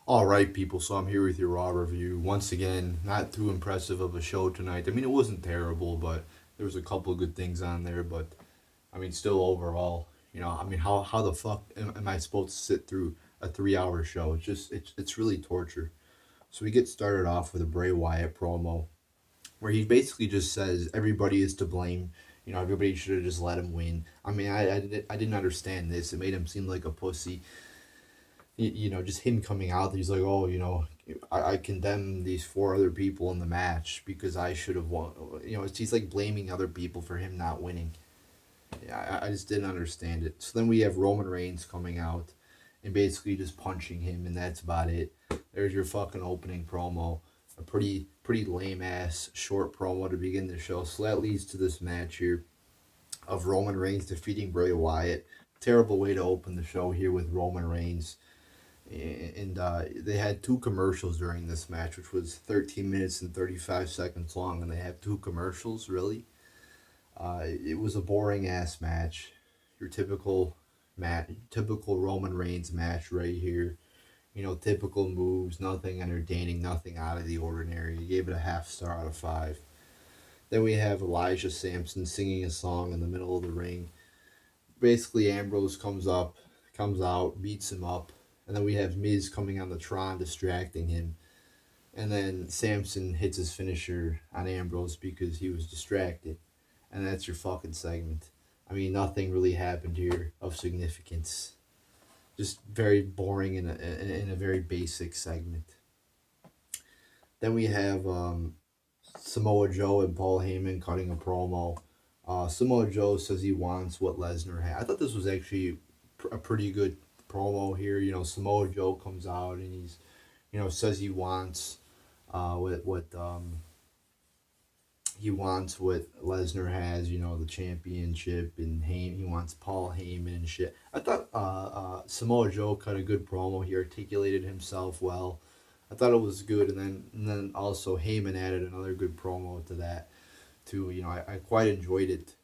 All right, people. So I'm here with your Raw review. Once again, not too impressive of a show tonight. I mean, it wasn't terrible, but there was a couple of good things on there. But I mean, still overall, I mean, how the fuck am I supposed to sit through a 3 hour show? It's really torture. So we get started off with a Bray Wyatt promo where he basically just says everybody is to blame. Everybody should have just let him win. I mean, I didn't understand this. It made him seem like a pussy. Just him coming out, he's like, oh, I condemn these four other people in the match because I should have won. He's like blaming other people for him not winning. Yeah, I just didn't understand it. So then we have Roman Reigns coming out and basically just punching him, and that's about it. There's your fucking opening promo. A pretty lame ass short promo to begin the show. So that leads to this match here of Roman Reigns defeating Bray Wyatt. Terrible way to open the show here with Roman Reigns. And they had two commercials during this match, which was 13 minutes and 35 seconds long, and they have two commercials, really. It was a boring ass match. Your typical Roman Reigns match right here. Typical moves, nothing entertaining, nothing out of the ordinary. You gave it a half star out of 5. Then we have Elijah Sampson singing a song in the middle of the ring. Basically, Ambrose comes out, beats him up. And then we have Miz coming on the Tron, distracting him. And then Samson hits his finisher on Ambrose because he was distracted. And that's your fucking segment. I mean, nothing really happened here of significance. Just very boring in a very basic segment. Then we have Samoa Joe and Paul Heyman cutting a promo. Samoa Joe says he wants what Lesnar had. I thought this was actually a pretty good promo here. Samoa Joe comes out and he's, says he wants he wants what Lesnar has, the championship, and he wants Paul Heyman and shit. I thought Samoa Joe cut a good promo. He articulated himself well. I thought it was good, and then also Heyman added another good promo to that too. I quite enjoyed it.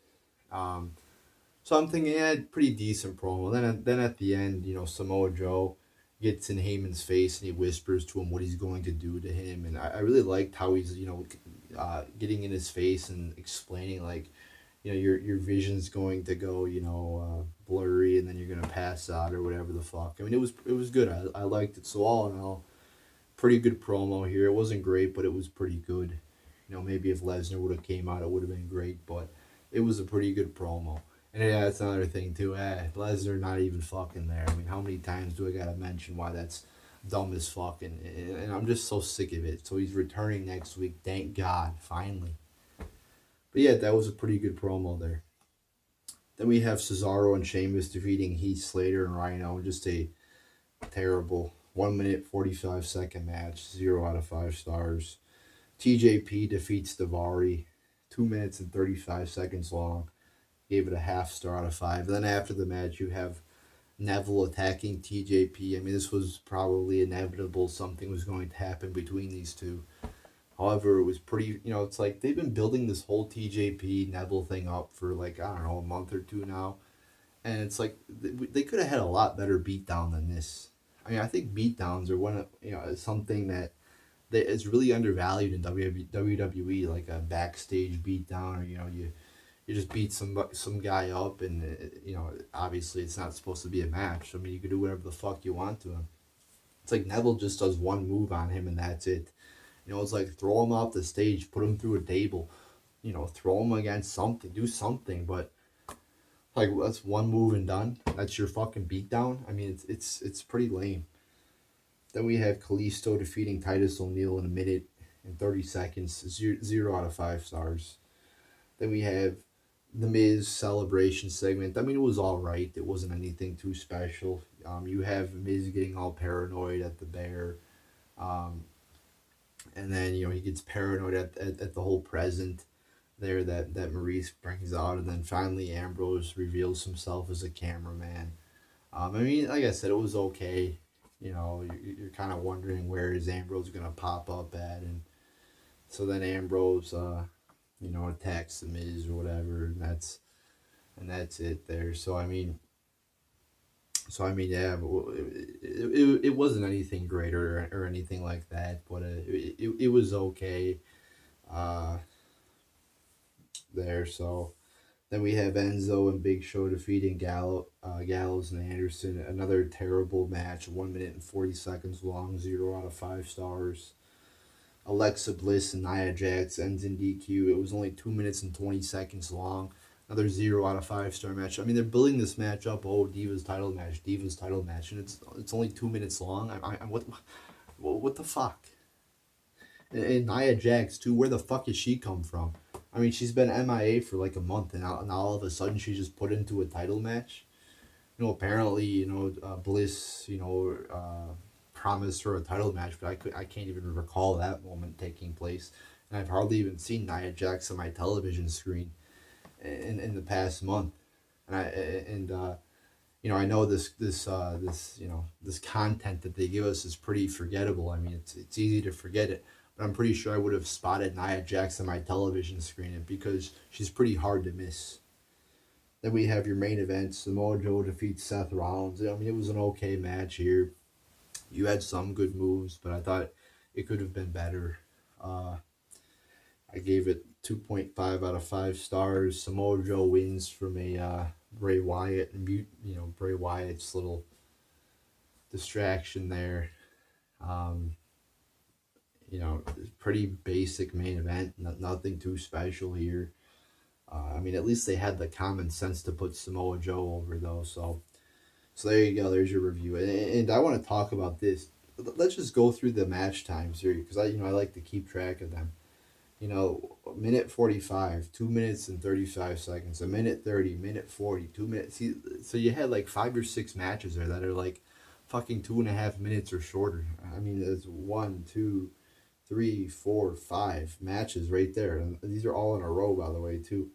So I'm thinking, yeah, pretty decent promo. Then at the end, Samoa Joe gets in Heyman's face and he whispers to him what he's going to do to him. And I really liked how he's, getting in his face and explaining, like, your vision's going to go, blurry, and then you're going to pass out or whatever the fuck. I mean, it was good. I liked it. So all in all, pretty good promo here. It wasn't great, but it was pretty good. Maybe if Lesnar would have came out, it would have been great, but it was a pretty good promo. And yeah, that's another thing too. Lesnar not even fucking there. I mean, how many times do I gotta mention why that's dumb as fuck? And I'm just so sick of it. So he's returning next week. Thank God, finally. But yeah, that was a pretty good promo there. Then we have Cesaro and Sheamus defeating Heath Slater and Rhino. Just a terrible 1 minute 45-second match. 0 out of 5 stars. TJP defeats Daivari. 2 minutes and 35 seconds long. Gave it a half star out of 5. Then after the match, you have Neville attacking TJP. I mean, this was probably inevitable. Something was going to happen between these two. However, it was pretty, it's like they've been building this whole TJP Neville thing up for like, I don't know, a month or two now. And it's like they could have had a lot better beatdown than this. I mean, I think beatdowns are something that is really undervalued in WWE, like a backstage beatdown, or you just beat some guy up, and obviously it's not supposed to be a match. I mean, you can do whatever the fuck you want to him. It's like Neville just does one move on him and that's it. It's like throw him off the stage, put him through a table, throw him against something, do something. But like that's one move and done. That's your fucking beatdown. I mean, it's pretty lame. Then we have Kalisto defeating Titus O'Neil in 1 minute and 30 seconds. 0 out of 5 stars. Then we have the Miz celebration segment. I mean, it was all right. It wasn't anything too special. You have Miz getting all paranoid at the bear. And then, he gets paranoid at the whole present there that Maurice brings out. And then finally Ambrose reveals himself as a cameraman. I mean, like I said, it was okay. You're kind of wondering where is Ambrose going to pop up at. And so then Ambrose... attacks the Miz or whatever, and that's it there. So I mean, So I mean, yeah, it wasn't anything great or anything like that, but it was okay uh, there. So then we have Enzo and Big Show defeating Gallows and Anderson. Another terrible match, 1 minute and 40 seconds long, 0 out of 5 stars. Alexa Bliss and Nia Jax ends in DQ. It was only 2 minutes and 20 seconds long. Another 0 out of 5 star match. I mean, they're building this match up. Oh, Divas title match, and it's only 2 minutes long. What the fuck? And Nia Jax too. Where the fuck has she come from? I mean, she's been MIA for like a month, and now all of a sudden she's just put into a title match. Apparently, Bliss, promised her a title match, but I can't even recall that moment taking place, and I've hardly even seen Nia Jax on my television screen in the past month, and I know this content that they give us is pretty forgettable. I mean, it's easy to forget it, but I'm pretty sure I would have spotted Nia Jax on my television screen because she's pretty hard to miss. Then we have your main event. Samoa Joe defeats Seth Rollins. I mean, it was an okay match here. You had some good moves, but I thought it could have been better. Uh, I gave it 2.5 out of 5 stars. Samoa Joe wins from a Bray Wyatt, Bray Wyatt's little distraction there. Um, pretty basic main event. Nothing too special here. I mean, at least they had the common sense to put Samoa Joe over, though. So there you go. There's your review, and I want to talk about this. Let's just go through the match times here because I like to keep track of them. Minute 45, 2 minutes and 35 seconds, a minute 30, minute 40, 2 minutes. See, so you had like 5 or 6 matches there that are like fucking 2.5 minutes or shorter. I mean, there's 1, 2, 3, 4, 5 matches right there, and these are all in a row, by the way, too.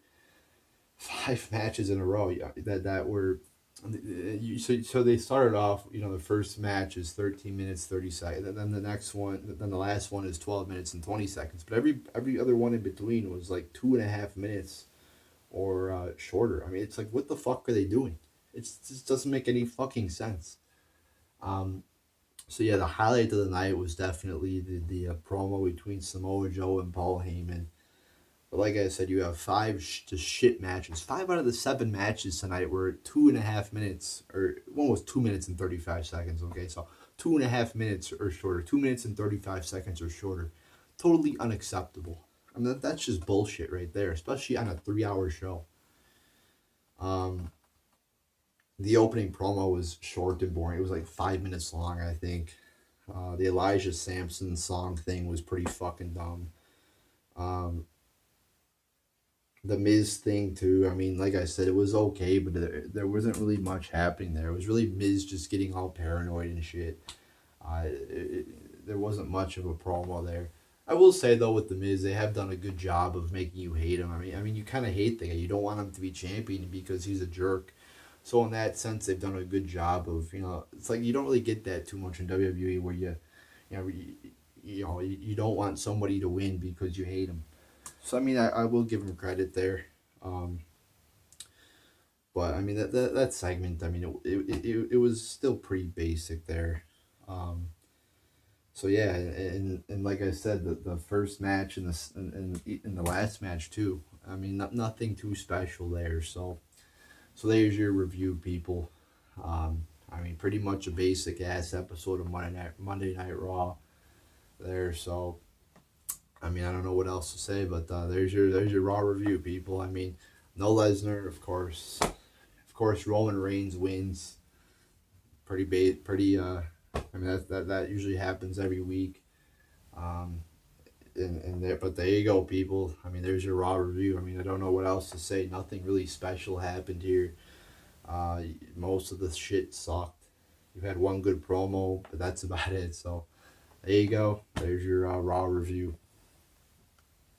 5 matches in a row, yeah, that were so they started off, the first match is 13 minutes 30 seconds, and then the next one, then the last one is 12 minutes and 20 seconds, but every other one in between was like 2.5 minutes or shorter. I mean, it's like, what the fuck are they doing? It just doesn't make any fucking sense. So yeah, the highlight of the night was definitely the promo between Samoa Joe and Paul Heyman. But like I said, you have five just shit matches. 5 out of the 7 matches tonight were 2.5 minutes, or one was 2 minutes and 35 seconds. Okay, so 2.5 minutes or shorter, 2 minutes and 35 seconds or shorter, totally unacceptable. I mean, that's just bullshit right there, especially on a 3-hour show. The opening promo was short and boring. It was like 5 minutes long, I think. The Elijah Sampson song thing was pretty fucking dumb. The Miz thing too. I mean, like I said, it was okay, but there wasn't really much happening there. It was really Miz just getting all paranoid and shit. There wasn't much of a promo there. I will say though, with the Miz, they have done a good job of making you hate him. I mean, you kind of hate the guy. You don't want him to be champion because he's a jerk. So in that sense, they've done a good job of, it's like you don't really get that too much in WWE where you don't want somebody to win because you hate him. So I mean, I will give him credit there. But I mean that segment, I mean it was still pretty basic there. So yeah, and like I said, the first match and the last match too. I mean, nothing too special there. So there's your review, people. I mean, pretty much a basic ass episode of Monday Night Raw there. So I mean, I don't know what else to say, but there's your Raw review, people. I mean, no Lesnar, of course. Of course, Roman Reigns wins. Pretty. I mean, that usually happens every week. Um, and there, but there you go, people. I mean, there's your Raw review. I mean, I don't know what else to say. Nothing really special happened here. Most of the shit sucked. You had one good promo, but that's about it. So there you go. There's your Raw review.